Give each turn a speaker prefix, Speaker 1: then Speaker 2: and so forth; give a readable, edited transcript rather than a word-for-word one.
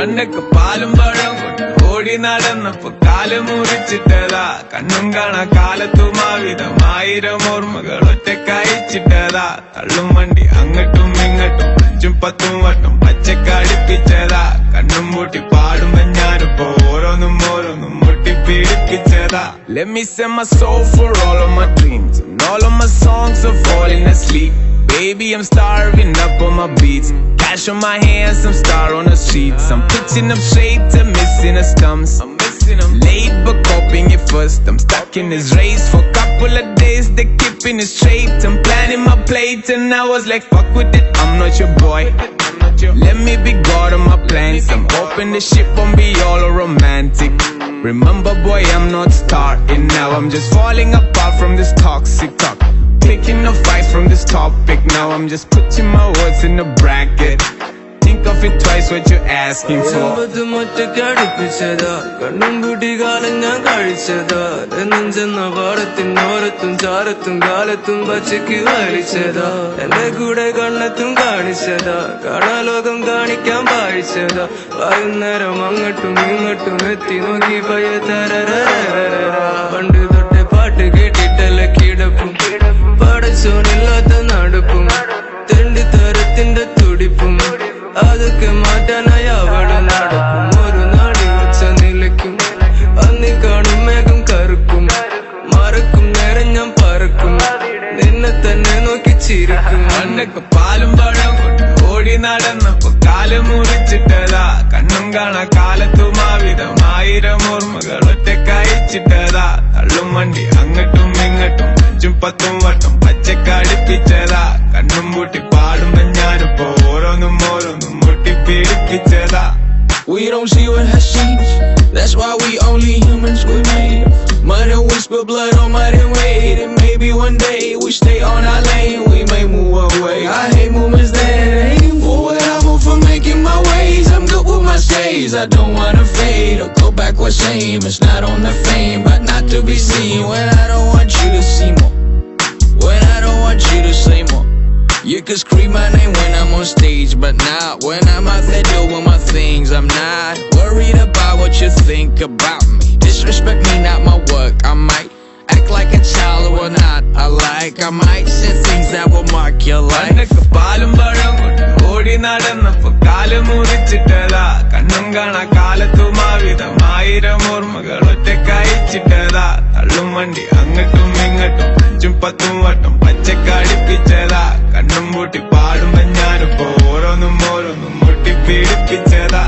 Speaker 1: പണ്ടൊക്കെ പാലും പഴം ഓടി നടന്നപ്പോ കാല് മുറിച്ചിട്ടതാ കണ്ണും കാണാ കാലത്തുമാവിധം 1000 ഓർമ്മകൾ ഒറ്റക്കയച്ചിട്ടതാ തള്ളും വണ്ടി അങ്ങട്ടും ഇങ്ങട്ടും 5-10 വട്ടം പച്ചക്കടിപ്പിച്ചതാ കണ്ണും മൂട്ടി പാടുമ്പോ ഞാനിപ്പോ ഓരോന്നും മുട്ടിപ്പിടിപ്പിച്ചതാ. Let me send my soul for all of my dreams and all of my songs are falling asleep. Baby, I'm starving up on my beats. Cash on my hands, I'm star on the streets. I'm pitching up straight to missing the stumps. I'm missing them late but coping it first. I'm stuck in this race for a couple of days. They're keeping it straight. I'm planning my plate and I was like, fuck with it, I'm not your boy. Let me be God on my plans. I'm hoping the ship won't be all romantic. Remember boy, I'm not starting now. I'm just falling apart from this toxic talk. Picking a fight from this topic. Now I'm just putting my words in a bracket. Think of it twice what you're asking for.
Speaker 2: കണ്ണും പൂട്ടി കാലം ഞാൻ കഴിച്ചതാ നെഞ്ചെന്ന പാടത്തിനോരത്തും ചാരത്തും കാലത്തും പച്ചയ്ക്ക് വലിച്ചതാ എന്റെ കൂടെ കണ്ണത്തും കാണിച്ചതാ കാണാലോകം കാണിക്കാൻ പായിച്ചതാ വൈകുന്നേരം അങ്ങോട്ടും ഇങ്ങോട്ടും എത്തി നോക്കി പയ്യ തരരരരര പണ്ട് തൊട്ടേ പാട്ട് കേട്ടിട്ടല്ല കിടപ്പും പടച്ചോനില്ലാത്ത നടപ്പും തെണ്ടി തരത്തിന്റെ തുടിപ്പും അതൊക്കെ മാറ്റാനായി അവിടെ നടക്കും ഒരു നാടി വെച്ച നിലയ്ക്കും അന്നി കാണും മേഘം കറുക്കും മറക്കും നേരം ഞാൻ പറക്കും നിന്നെ തന്നെ നോക്കി ചിരിക്കും.
Speaker 1: പണ്ടൊക്കെ പാലും പഴം ഓടി നടന്നപ്പോ കാല് മുറിച്ചിട്ടതാ കണ്ണും കാണാ കാലത്തുമാവിധം 1000 ഓർമ്മകൾ ഒറ്റക്കയച്ചിട്ടതാ തള്ളും വണ്ടി അങ്ങട്ടും ഇങ്ങട്ടും 5-10 വട്ടം പച്ചക്കടിപ്പിച്ചതാ കണ്ണും പൂട്ടി പാടുമ്പോ ഞാനിപ്പോ ഓരോന്നും മുട്ടിപ്പിടിപ്പിച്ചതാ.
Speaker 3: We don't see what has changed. That's why we only humans we made. Mud and whisper blood on mud and weight. And maybe one day we stay on our lane. We may move away. I hate movements that ain't for what I want for making my ways. I'm good with my stays. I don't wanna fade or go back what's same. It's not on the fame, but not to be seen. When I don't want you to see more. When I don't want you to say more. You can scream my name when I'm on stage, but not when I'm out there doing my things. I'm not worried about what you think about me. Disrespect me, not my work. I might act like a child or not. I might say things that will mark your life.
Speaker 1: പണ്ടൊക്കെ പാലും പഴം ഓടി നടന്നപ്പോ കാല് മുറിച്ചിട്ടതാ കണ്ണും കാണാ കാലത്തുമാവിധം 1000 ഓർമ്മകൾ ഒറ്റക്കയച്ചിട്ടതാ തള്ളും വണ്ടി അങ്ങട്ടും ഇങ്ങട്ടും 5-10 വട്ടം പച്ചക്കടിപ്പിച്ചതാ കണ്ണും പൂട്ടി പാടുമ്പോ ഞാനിപ്പോ ഓരോന്നും മുട്ടിപ്പിടിപ്പിച്ചതാ.